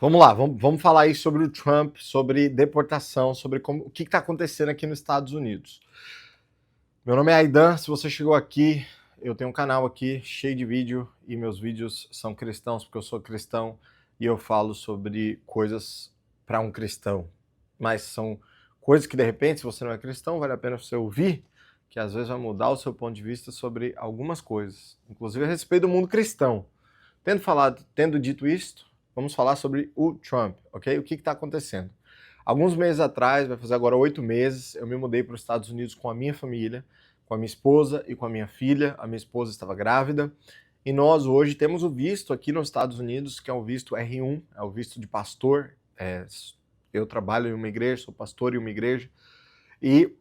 Vamos lá, vamos falar aí sobre o Trump, sobre deportação, sobre o que está acontecendo aqui nos Estados Unidos. Meu nome é Aidan, se você chegou aqui, eu tenho um canal aqui cheio de vídeo e meus vídeos são cristãos porque eu sou cristão e eu falo sobre coisas para um cristão. Mas são coisas que de repente, se você não é cristão, vale a pena você ouvir, que às vezes vai mudar o seu ponto de vista sobre algumas coisas, inclusive a respeito do mundo cristão. Tendo dito isto, vamos falar sobre o Trump, ok? O que está acontecendo? Alguns meses atrás, vai fazer agora 8 meses, eu me mudei para os Estados Unidos com a minha família, com a minha esposa e com a minha filha. A minha esposa estava grávida. E nós hoje temos o visto aqui nos Estados Unidos, que é o visto R1, é o visto de pastor. Eu trabalho em uma igreja, sou pastor em uma igreja. E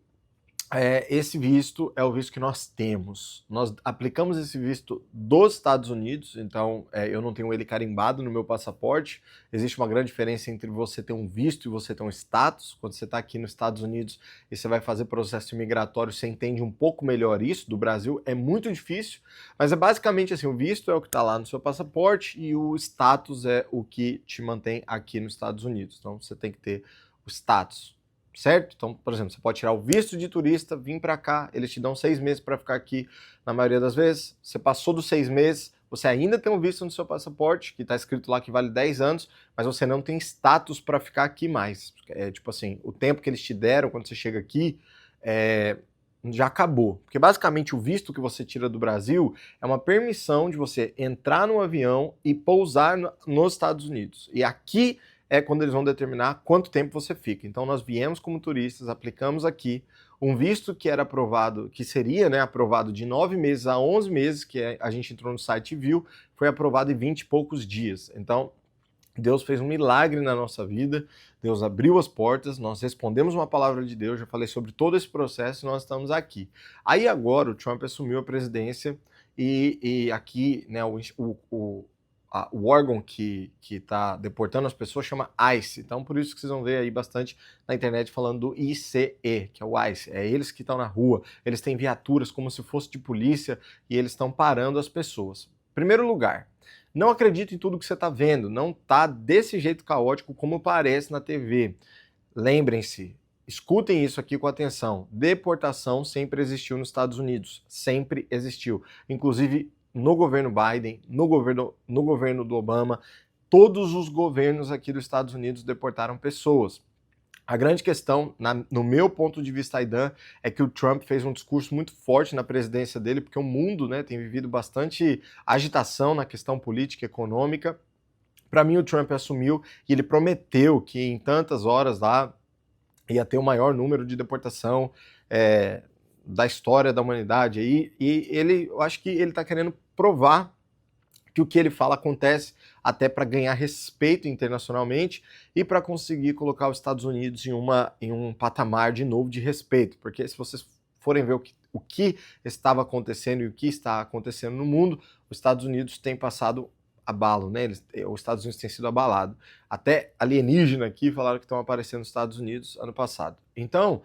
esse visto é o visto que nós temos. Nós aplicamos esse visto dos Estados Unidos, então eu não tenho ele carimbado no meu passaporte. Existe uma grande diferença entre você ter um visto e você ter um status. Quando você está aqui nos Estados Unidos e você vai fazer processo migratório, você entende um pouco melhor isso. Do Brasil é muito difícil, mas é basicamente assim, o visto é o que está lá no seu passaporte e o status é o que te mantém aqui nos Estados Unidos. Então você tem que ter o status. Certo? Então, por exemplo, você pode tirar o visto de turista, vir para cá, eles te dão 6 meses para ficar aqui na maioria das vezes. Você passou dos 6 meses, você ainda tem um visto no seu passaporte, que está escrito lá que vale 10 anos, mas você não tem status para ficar aqui mais. Tipo assim, o tempo que eles te deram quando você chega aqui já acabou. Porque basicamente o visto que você tira do Brasil é uma permissão de você entrar no avião e pousar nos Estados Unidos. E aqui é quando eles vão determinar quanto tempo você fica. Então nós viemos como turistas, aplicamos aqui um visto que era aprovado, que seria aprovado de 9 meses a 11 meses, que a gente entrou no site e viu, foi aprovado em 20 e poucos dias. Então Deus fez um milagre na nossa vida, Deus abriu as portas, nós respondemos uma palavra de Deus, já falei sobre todo esse processo e nós estamos aqui. Aí agora o Trump assumiu a presidência e aqui o órgão que está deportando as pessoas chama ICE. Então, por isso que vocês vão ver aí bastante na internet falando do ICE, que é o ICE. É eles que estão na rua, eles têm viaturas como se fosse de polícia e eles estão parando as pessoas. Primeiro lugar, não acredite em tudo que você está vendo, não está desse jeito caótico como parece na TV. Lembrem-se, escutem isso aqui com atenção. Deportação sempre existiu nos Estados Unidos, sempre existiu. Inclusive no governo Biden, no governo do Obama, todos os governos aqui dos Estados Unidos deportaram pessoas. A grande questão, no meu ponto de vista, Aidan, é que o Trump fez um discurso muito forte na presidência dele, porque o mundo tem vivido bastante agitação na questão política e econômica. Para mim, o Trump assumiu e ele prometeu que em tantas horas lá ia ter o maior número de deportação da história da humanidade. E eu acho que ele está querendo provar que o que ele fala acontece até para ganhar respeito internacionalmente e para conseguir colocar os Estados Unidos em um patamar de novo de respeito. Porque se vocês forem ver o que estava acontecendo e o que está acontecendo no mundo, os Estados Unidos têm passado abalo, né? Os Estados Unidos têm sido abalado. Até alienígena aqui falaram que estão aparecendo nos Estados Unidos ano passado. Então,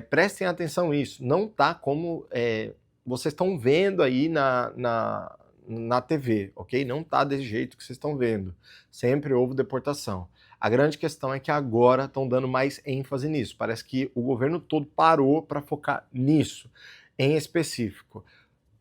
prestem atenção nisso. Não tá como vocês estão vendo aí na TV, ok? Não tá desse jeito que vocês estão vendo. Sempre houve deportação. A grande questão é que agora estão dando mais ênfase nisso. Parece que o governo todo parou para focar nisso, em específico.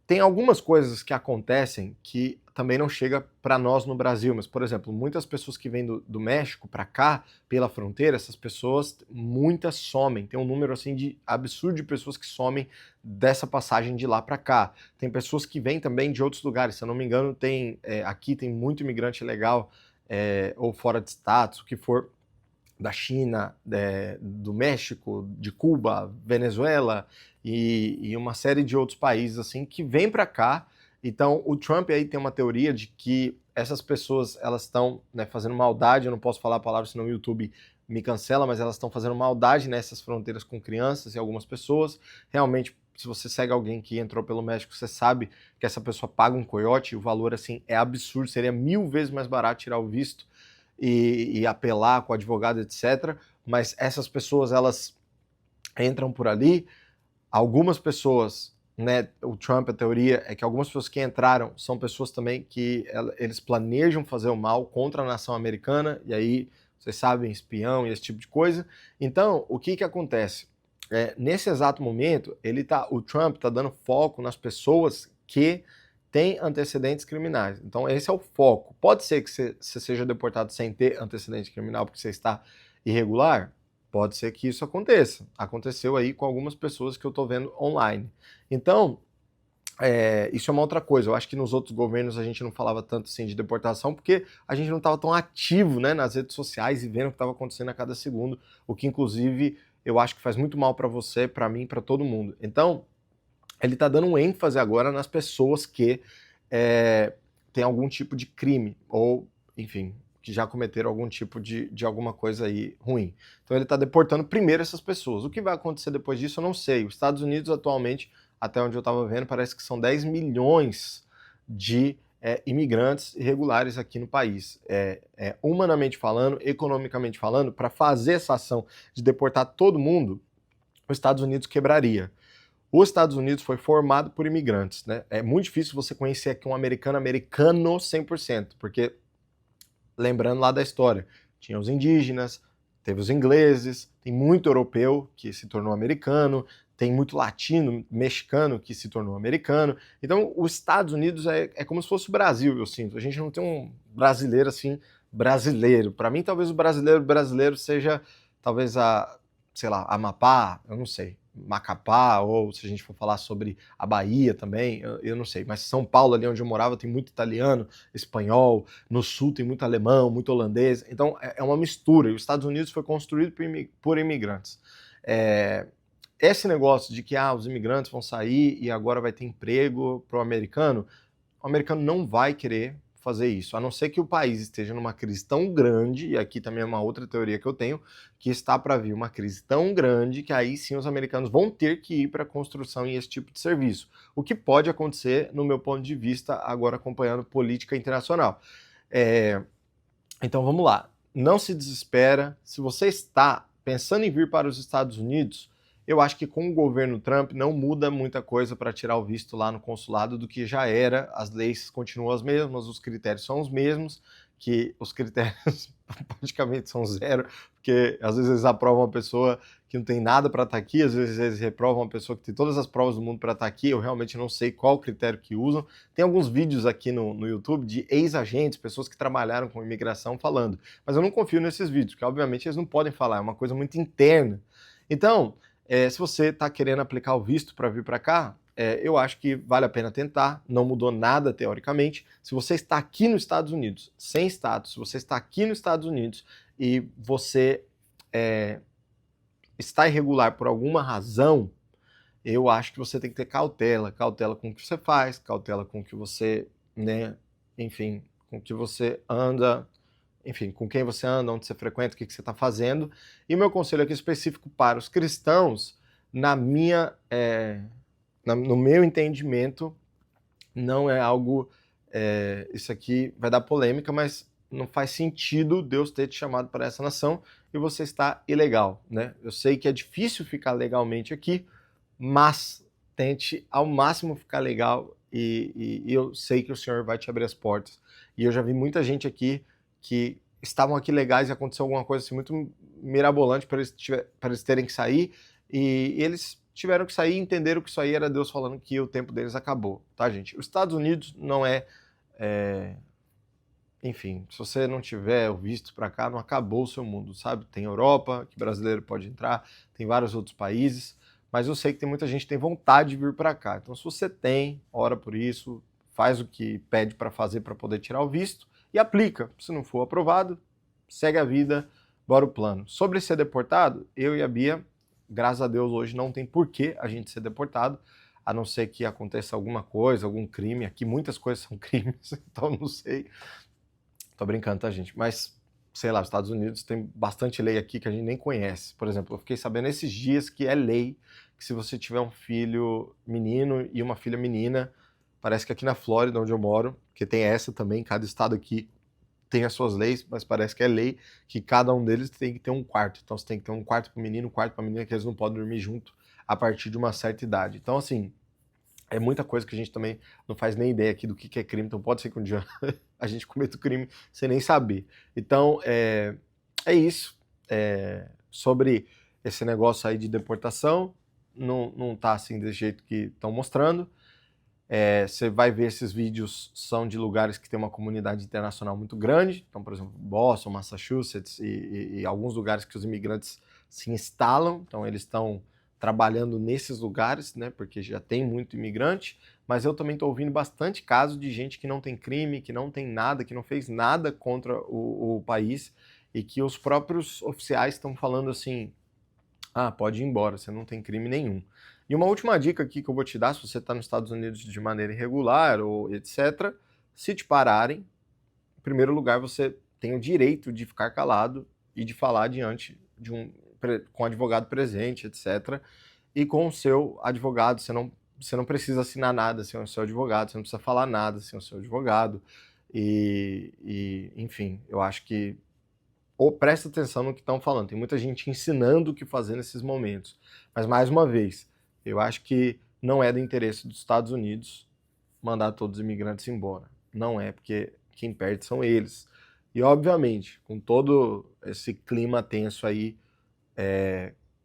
Tem algumas coisas que acontecem que também não chega para nós no Brasil, mas, por exemplo, muitas pessoas que vêm do México para cá, pela fronteira, essas pessoas, muitas somem. Tem um número assim de absurdo de pessoas que somem dessa passagem de lá para cá. Tem pessoas que vêm também de outros lugares. Se eu não me engano, aqui tem muito imigrante legal, ou fora de status, o que for, da China, do México, de Cuba, Venezuela e uma série de outros países assim que vêm para cá. Então o Trump aí tem uma teoria de que essas pessoas elas estão fazendo maldade. Eu não posso falar a palavra senão o YouTube me cancela, mas elas estão fazendo maldade nessas fronteiras com crianças e algumas pessoas. Realmente, se você segue alguém que entrou pelo México, você sabe que essa pessoa paga um coiote, o valor assim é absurdo, seria 1000 vezes mais barato tirar o visto e apelar com o advogado, etc. Mas essas pessoas, elas entram por ali, algumas pessoas né, o Trump, a teoria é que algumas pessoas que entraram são pessoas também que eles planejam fazer o mal contra a nação americana, e aí, vocês sabem, espião e esse tipo de coisa. Então, o que acontece? Nesse exato momento, o Trump está dando foco nas pessoas que têm antecedentes criminais. Então, esse é o foco. Pode ser que você seja deportado sem ter antecedente criminal porque você está irregular? Pode ser que isso aconteça. Aconteceu aí com algumas pessoas que eu estou vendo online. Então, isso é uma outra coisa. Eu acho que nos outros governos a gente não falava tanto assim de deportação, porque a gente não estava tão ativo, né, nas redes sociais e vendo o que estava acontecendo a cada segundo, o que inclusive eu acho que faz muito mal para você, para mim, para todo mundo. Então, ele está dando um ênfase agora nas pessoas que têm algum tipo de crime, ou, enfim, que já cometeram algum tipo de alguma coisa aí ruim. Então ele está deportando primeiro essas pessoas. O que vai acontecer depois disso eu não sei. Os Estados Unidos atualmente, até onde eu estava vendo, parece que são 10 milhões de imigrantes irregulares aqui no país. Humanamente falando, economicamente falando, para fazer essa ação de deportar todo mundo, os Estados Unidos quebraria. Os Estados Unidos foi formado por imigrantes, né? É muito difícil você conhecer aqui um americano 100%, porque, lembrando lá da história, tinha os indígenas, teve os ingleses, tem muito europeu que se tornou americano, tem muito latino, mexicano que se tornou americano. Então, os Estados Unidos é como se fosse o Brasil, eu sinto. A gente não tem um brasileiro assim, brasileiro. Para mim, talvez o brasileiro seja, talvez sei lá, Amapá, eu não sei, Macapá, ou se a gente for falar sobre a Bahia também, eu não sei. Mas São Paulo, ali onde eu morava, tem muito italiano, espanhol, no sul tem muito alemão, muito holandês. Então, é uma mistura. E os Estados Unidos foi construído por imigrantes. Esse negócio de que os imigrantes vão sair e agora vai ter emprego para o americano não vai querer fazer isso, a não ser que o país esteja numa crise tão grande, e aqui também é uma outra teoria que eu tenho, que está para vir uma crise tão grande que aí sim os americanos vão ter que ir para a construção e esse tipo de serviço. O que pode acontecer, no meu ponto de vista, agora acompanhando política internacional. Então vamos lá, não se desespera. Se você está pensando em vir para os Estados Unidos, eu acho que com o governo Trump não muda muita coisa para tirar o visto lá no consulado do que já era. As leis continuam as mesmas, os critérios são os mesmos, que os critérios praticamente são zero, porque às vezes eles aprovam uma pessoa que não tem nada para estar aqui, às vezes eles reprovam uma pessoa que tem todas as provas do mundo para estar aqui. Eu realmente não sei qual critério que usam. Tem alguns vídeos aqui no YouTube de ex-agentes, pessoas que trabalharam com imigração falando, mas eu não confio nesses vídeos, porque obviamente eles não podem falar, é uma coisa muito interna. Então, se você está querendo aplicar o visto para vir para cá, eu acho que vale a pena tentar, não mudou nada teoricamente. Se você está aqui nos Estados Unidos, sem status, se você está aqui nos Estados Unidos e você está irregular por alguma razão, eu acho que você tem que ter cautela com o que você faz, cautela com o que você, né, enfim, com o que você anda, enfim, com quem você anda, onde você frequenta, o que você está fazendo. E o meu conselho aqui específico para os cristãos, no meu entendimento, não é algo, isso aqui vai dar polêmica, mas não faz sentido Deus ter te chamado para essa nação e você está ilegal, né? Eu sei que é difícil ficar legalmente aqui, mas tente ao máximo ficar legal e eu sei que o Senhor vai te abrir as portas. E eu já vi muita gente aqui que estavam aqui legais e aconteceu alguma coisa assim muito mirabolante para eles terem que sair, e eles tiveram que sair e entenderam que isso aí era Deus falando que o tempo deles acabou, tá, gente? Os Estados Unidos não enfim, se você não tiver o visto para cá, não acabou o seu mundo, sabe? Tem Europa, que brasileiro pode entrar, tem vários outros países, mas eu sei que tem muita gente que tem vontade de vir para cá. Então, se você tem, ora por isso, faz o que pede para fazer para poder tirar o visto e aplica. Se não for aprovado, segue a vida, bora o plano. Sobre ser deportado, eu e a Bia, graças a Deus, hoje não tem porquê a gente ser deportado, a não ser que aconteça alguma coisa, algum crime. Aqui muitas coisas são crimes, então não sei. Tô brincando, tá, gente? Mas, sei lá, os Estados Unidos tem bastante lei aqui que a gente nem conhece. Por exemplo, eu fiquei sabendo esses dias que é lei que se você tiver um filho menino e uma filha menina, parece que aqui na Flórida, onde eu moro, que tem essa também, cada estado aqui tem as suas leis, mas parece que é lei que cada um deles tem que ter um quarto. Então você tem que ter um quarto para o menino, um quarto para a menina, que eles não podem dormir junto a partir de uma certa idade. Então, assim, É muita coisa que a gente também não faz nem ideia aqui do que é crime, então pode ser que um dia a gente cometa o crime sem nem saber. Então, é isso. Sobre esse negócio aí de deportação, não tá assim desse jeito que estão mostrando. Você vai ver esses vídeos são de lugares que tem uma comunidade internacional muito grande, então, por exemplo, Boston, Massachusetts e alguns lugares que os imigrantes se instalam, então eles estão trabalhando nesses lugares, né, porque já tem muito imigrante, mas eu também estou ouvindo bastante casos de gente que não tem crime, que não tem nada, que não fez nada contra o país e que os próprios oficiais estão falando assim, pode ir embora, você não tem crime nenhum. E uma última dica aqui que eu vou te dar, se você está nos Estados Unidos de maneira irregular ou etc., se te pararem, em primeiro lugar você tem o direito de ficar calado e de falar diante de com o advogado presente, etc. E com o seu advogado, você não precisa assinar nada sem o seu advogado, você não precisa falar nada sem o seu advogado. Enfim, eu acho que presta atenção no que estão falando. Tem muita gente ensinando o que fazer nesses momentos. Mas, mais uma vez, eu acho que não é do interesse dos Estados Unidos mandar todos os imigrantes embora. Não é, porque quem perde são eles. E, obviamente, com todo esse clima tenso aí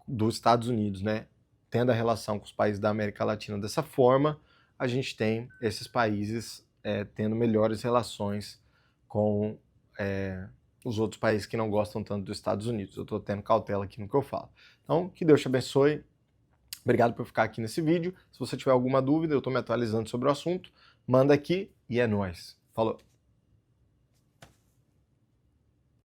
dos Estados Unidos, né, tendo a relação com os países da América Latina dessa forma, a gente tem esses países tendo melhores relações com os outros países que não gostam tanto dos Estados Unidos. Eu estou tendo cautela aqui no que eu falo. Então, que Deus te abençoe. Obrigado por ficar aqui nesse vídeo. Se você tiver alguma dúvida, eu estou me atualizando sobre o assunto. Manda aqui e é nóis. Falou!